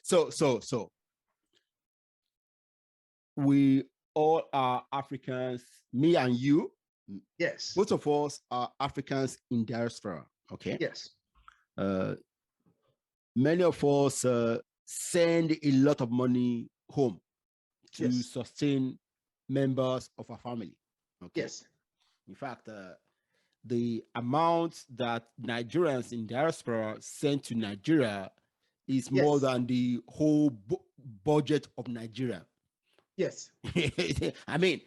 So we all are Africans, me and you. Yes. Both of us are Africans in diaspora. Okay. Yes. Many of us send a lot of money home to sustain members of our family. Okay. Yes. In fact, the amount that Nigerians in diaspora send to Nigeria is more than the whole budget of Nigeria. Yes. I mean,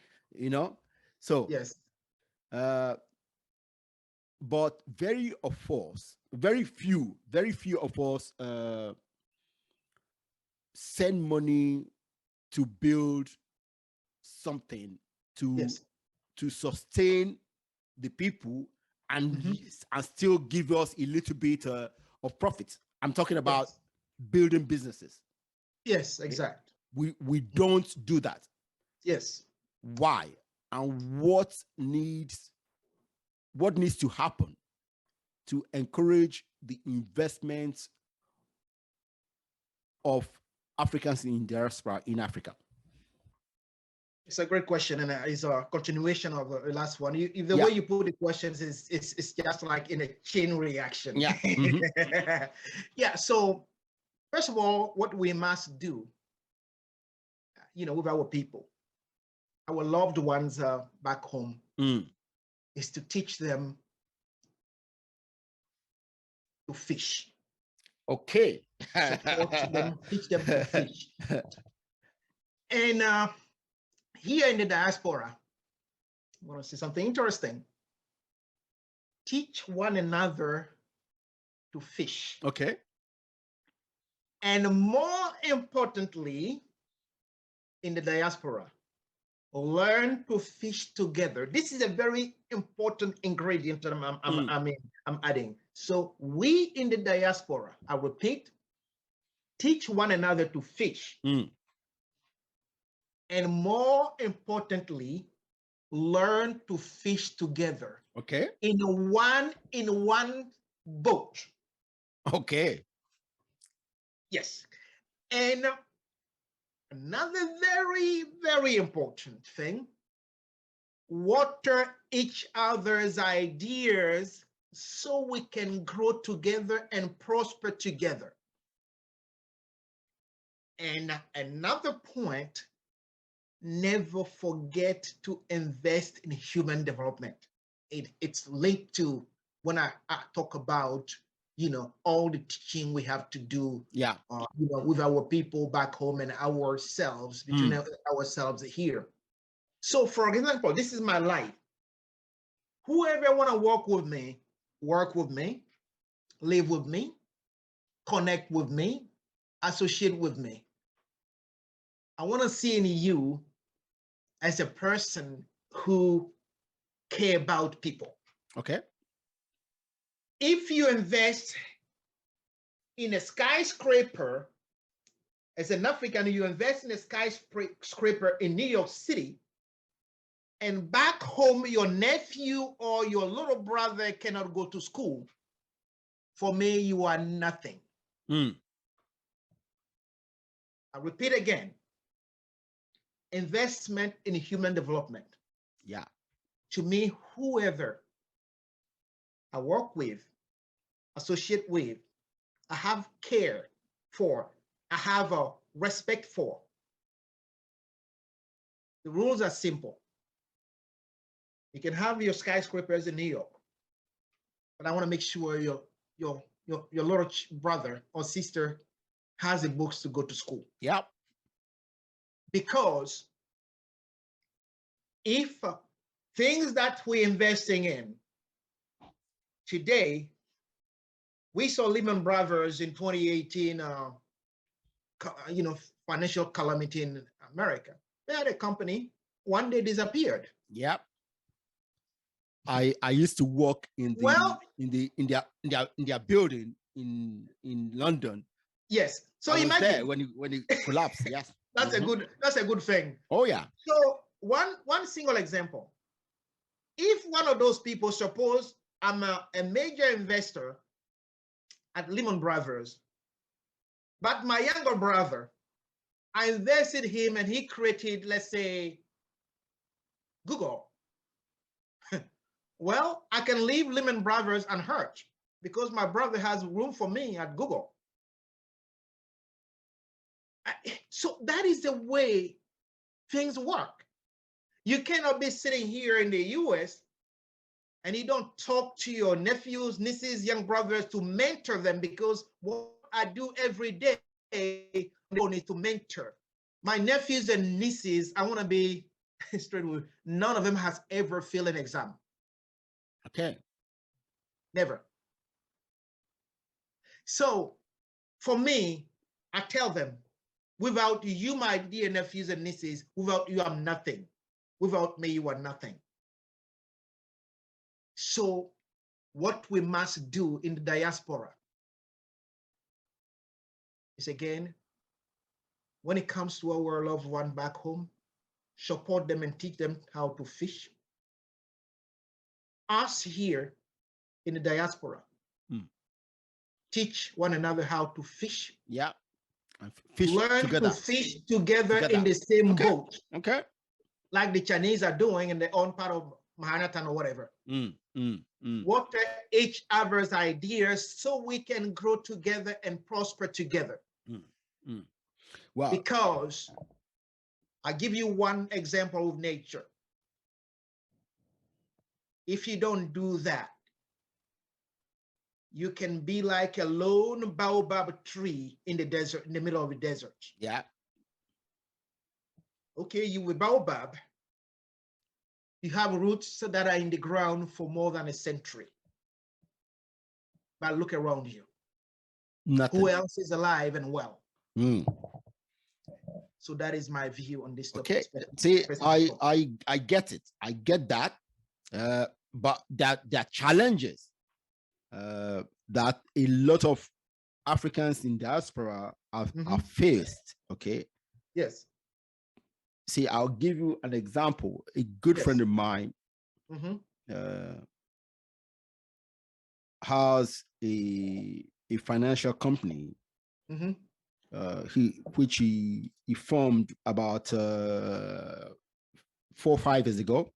so yes. But very few of us send money to build something to sustain the people and still give us a little bit of profit. I'm talking about building businesses. Yes, exactly. We don't do that. Yes. Why? And what needs to happen to encourage the investment of Africans in diaspora in Africa? It's a great question, and it's a continuation of the last one. The way you put the questions is it's just like in a chain reaction. Yeah. Yeah. So first of all, what we must do, with our people, our loved ones back home, is to teach them to fish. Okay. Support them, teach them to fish. And here in the diaspora, I want to say something interesting. Teach one another to fish. Okay. And more importantly, in the diaspora, learn to fish together. This is a very important ingredient that I'm adding. So we in the diaspora, I repeat, teach one another to fish. And more importantly, learn to fish together. Okay. In one boat. Okay. Yes. And another very, very important thing, water each other's ideas so we can grow together and prosper together. And another point, never forget to invest in human development. It's linked to when I talk about, all the teaching we have to do, with our people back home and ourselves, between ourselves here. So for example, this is my life. Whoever want to work with me, live with me, connect with me, associate with me. I want to see in you as a person who care about people. Okay. If you invest in a skyscraper, as an African, you invest in a skyscraper in New York City, and back home, your nephew or your little brother cannot go to school, for me, you are nothing. I repeat again, investment in human development. Yeah. To me, whoever I work with, associate with, I have care for, I have a respect for. The rules are simple. You can have your skyscrapers in New York, but I want to make sure your little brother or sister has the books to go to school. Yep. Because if things that we're investing in today, we saw Lehman Brothers in 2018, financial calamity in America. They had a company, one day disappeared. Yep. I used to work in their building in London. Yes. So I was imagine there when it collapsed. Yes. That's a good thing. Oh yeah. So one single example. If one of those people, suppose I'm a major investor at Lehman Brothers, But my younger brother, I invested him and he created, let's say, Google. Well, I can leave Lehman Brothers unhurt because my brother has room for me at Google. So that is the way things work. You cannot be sitting here in the US and you don't talk to your nephews, nieces, young brothers to mentor them, because what I do every day is to mentor. My nephews and nieces, I want to be straight with, none of them has ever failed an exam. Okay. Never. So for me, I tell them, without you, my dear nephews and nieces, without you, I'm nothing. Without me, you are nothing. So what we must do in the diaspora is, again, when it comes to our loved one back home, support them and teach them how to fish. Us here in the diaspora, teach one another how to fish. Yeah. And fish learn together. to fish together in the same boat. Okay. Like the Chinese are doing in their own part of Manhattan or whatever. Water each other's ideas so we can grow together and prosper together. Wow. Because I give you one example of nature. If you don't do that, you can be like a lone baobab tree in the desert, in the middle of the desert. Yeah. Okay, you with baobab, you have roots that are in the ground for more than a century. But look around you. Nothing. Who else is alive and well? So that is my view on this topic. Okay. See, I get it. I get that. But there are challenges that a lot of Africans in diaspora are faced. Okay. Yes. See, I'll give you an example. A good friend of mine has a financial company which he formed about 4 or 5 years ago.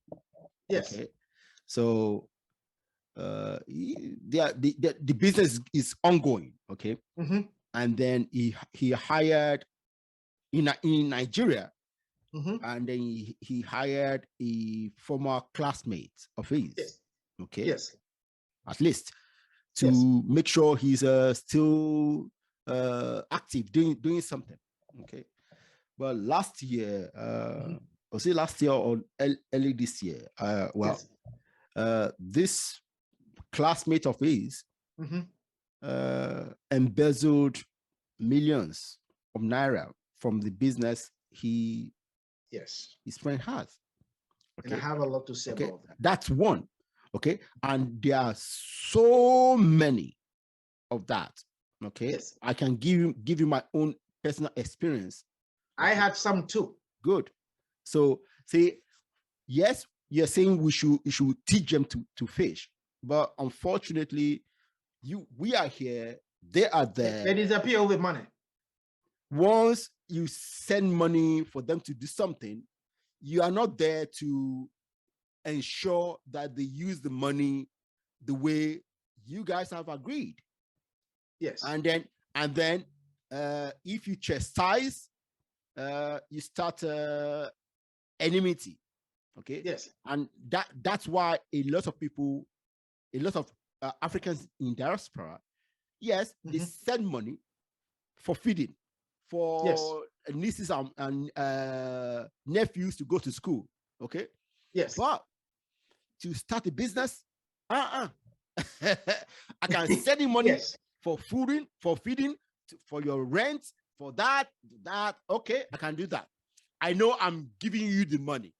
Yes. Okay. So the business is ongoing. Okay. And then he hired in Nigeria. And then he hired a former classmate of his. Yes. Okay. Yes. At least to make sure he's still active, doing something. Okay. But last year, was it last year or early this year? This classmate of his embezzled millions of naira from the business his friend has. Okay. And I have a lot to say about that. That's one. Okay. And there are so many of that. Okay. Yes. I can give you my own personal experience. I had some too. Good. So say, yes, you're saying you should teach them to fish, but unfortunately, we are here, they are there. They disappear with money. Once you send money for them to do something, you are not there to ensure that they use the money the way you guys have agreed. Yes. And then if you chastise, you start enmity. Okay. Yes. And that's why a lot of Africans in diaspora, yes, they send money for feeding, for nieces and nephews to go to school. Okay. Yes. But to start a business, I can send you money for feeding, for your rent, for that. Okay, I can do that. I know I'm giving you the money,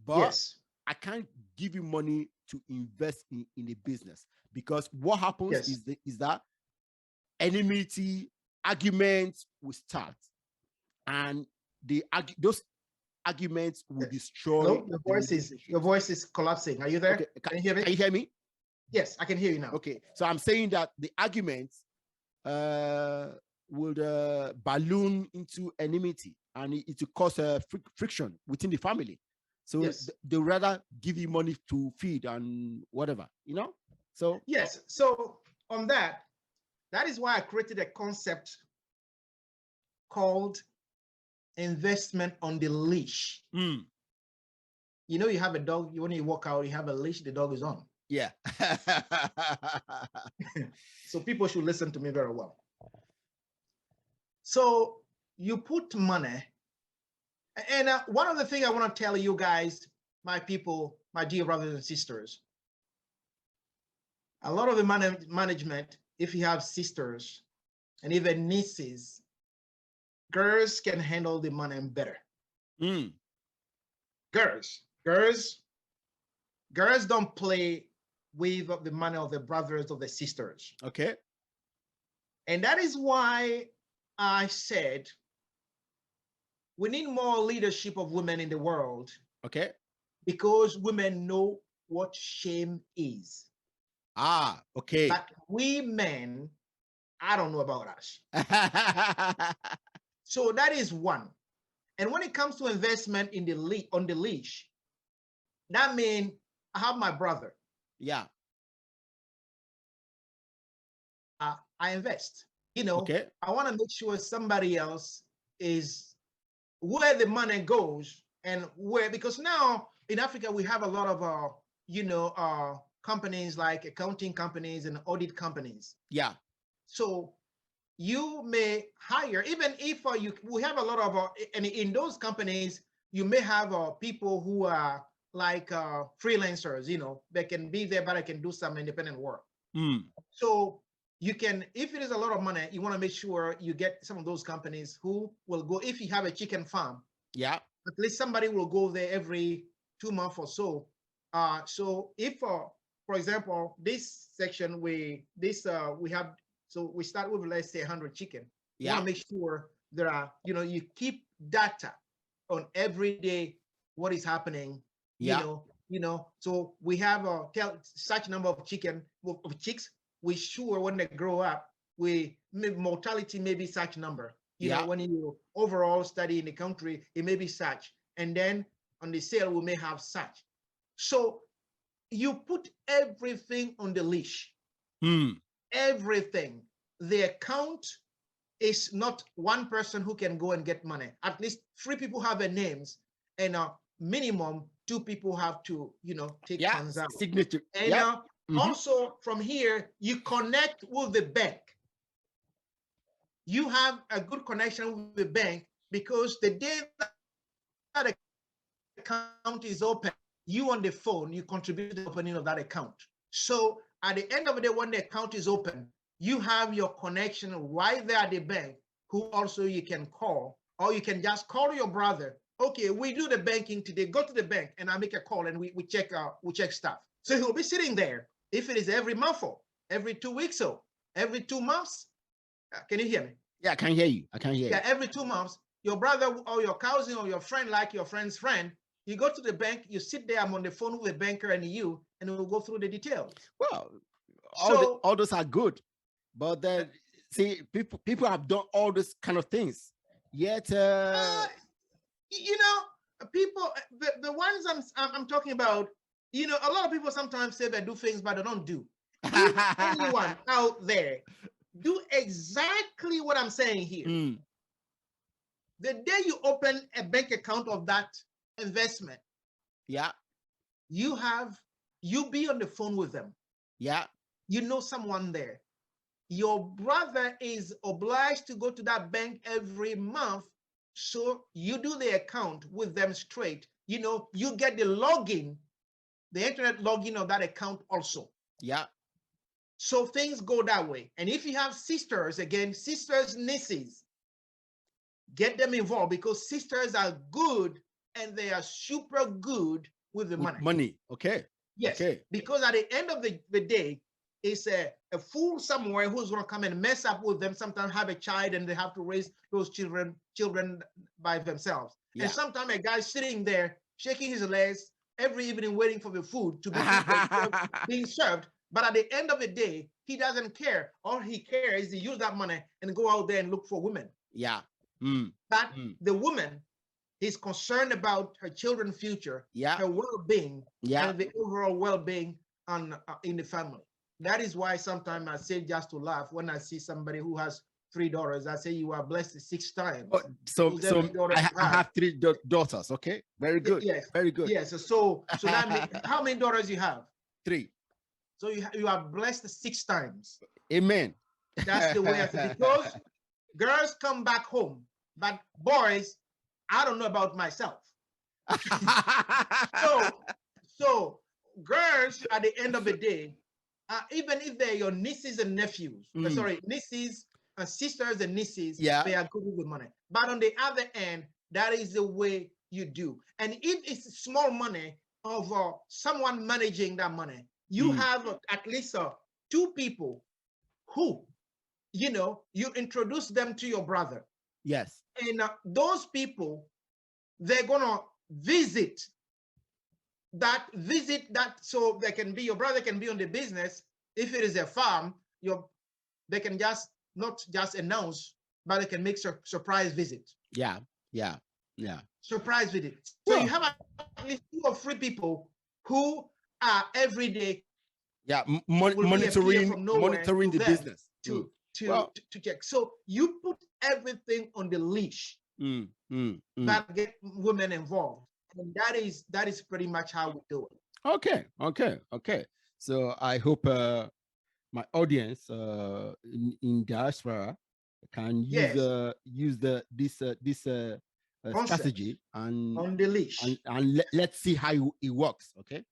but I can't give you money to invest in a business, because what happens is that enmity, arguments will start, and those arguments will destroy. Hello? Your voice is collapsing. Are you there? Okay. Can you hear me? Can you hear me? Yes, I can hear you now. Okay, so I'm saying that the arguments would balloon into enmity, and it will cause friction within the family. So they rather give you money to feed and whatever, you know? So yes. So on that is why I created a concept called investment on the leash. Mm. You know, you have a dog, when you walk out, you have a leash, the dog is on. Yeah. So people should listen to me very well. So you put money, and one of the things I want to tell you guys, my people, my dear brothers and sisters, a lot of the management, if you have sisters and even nieces, girls can handle the money better. Mm. Girls don't play with the money of the brothers or the sisters. Okay. And that is why I said we need more leadership of women in the world. Okay. Because women know what shame is. Ah, okay. But we men, I don't know about us. So that is one. And when it comes to investment in on the leash, that means I have my brother. Yeah. I invest. You know, okay. I want to make sure somebody else is where the money goes and where, because now in Africa we have a lot of companies like accounting companies and audit companies. Yeah. So you may hire, even if we have a lot of and in those companies you may have people who are like freelancers, you know, they can be there but they can do some independent work. Mm. So you can, if it is a lot of money, you want to make sure you get some of those companies who will go, if you have a chicken farm, yeah, at least somebody will go there every 2 months or so. So if for example, this section we have, so we start with, let's say 100 chicken. You want to make sure there are, you know, you keep data on every day what is happening. You know, so we have such number of chicks. We sure when they grow up, mortality may be such number. You know, when you overall study in the country, it may be such, and then on the sale we may have such. So you put everything on the leash. Everything. The account is not one person who can go and get money. At least 3 people have their names, and minimum 2 people have to, you know, take funds out. Signature. And also from here, you connect with the bank. You have a good connection with the bank, because the day that account is open, you on the phone, you contribute to the opening of that account. So at the end of the day, when the account is open, you have your connection right there at the bank, who also you can call, or you can just call your brother. Okay, we do the banking today. Go to the bank and I make a call and we check stuff. So he'll be sitting there. If it is every month or every 2 weeks or every 2 months, can you hear me? Yeah, I can hear you. I can hear you. Yeah, every 2 months, your brother or your cousin or your friend, like your friend's friend, you go to the bank, you sit there, I'm on the phone with the banker and we'll go through the details. Well, all those are good, but then see, people have done all these kind of things. Yet, you know, people, the ones I'm talking about, you know, a lot of people sometimes say they do things, but they don't do. If anyone out there do exactly what I'm saying here, the day you open a bank account of that investment, you be on the phone with them. You know someone there. Your brother is obliged to go to that bank every month, so you do the account with them straight. You know, you get the login, the internet login of that account also. So things go that way. And if you have sisters, nieces, get them involved, because sisters are good and they are super good with the money. Okay. Yes. Okay. Because at the end of the day, it's a fool somewhere who's going to come and mess up with them. Sometimes have a child and they have to raise those children by themselves. And sometimes a guy sitting there shaking his legs every evening waiting for the food to be being served. But at the end of the day, he doesn't care. All he cares is to use that money and go out there and look for women. Yeah. But the woman is concerned about her children's future, her well-being, and the overall well-being in the family. That is why sometimes I say, just to laugh, when I see somebody who has 3 daughters, I say, you are blessed 6 times. Oh, so I have 3 daughters. Okay, very good. Yes, very good. Yes. So that means, how many daughters you have? 3. So you are blessed 6 times. Amen. That's the way I say, because girls come back home, but boys, I don't know about myself. so girls, at the end of the day, even if they're your nieces and nephews, nieces and sisters and nieces, they are good with money. But on the other end, that is the way you do. And if it's small money of someone managing that money, you have at least 2 people who, you introduce them to your brother. Yes. And those people, they're gonna visit that, so they can be, your brother can be on the business. If it is a farm, they can not just announce, but they can make surprise visit. Yeah. Surprise visit. So you have at least 2 or 3 people who are every day. Monitoring the business to check. So you put everything on the leash that get women involved, and that is pretty much how we do it. Okay. So I hope my audience in diaspora can use this strategy and on the leash, and let's see how it works. Okay.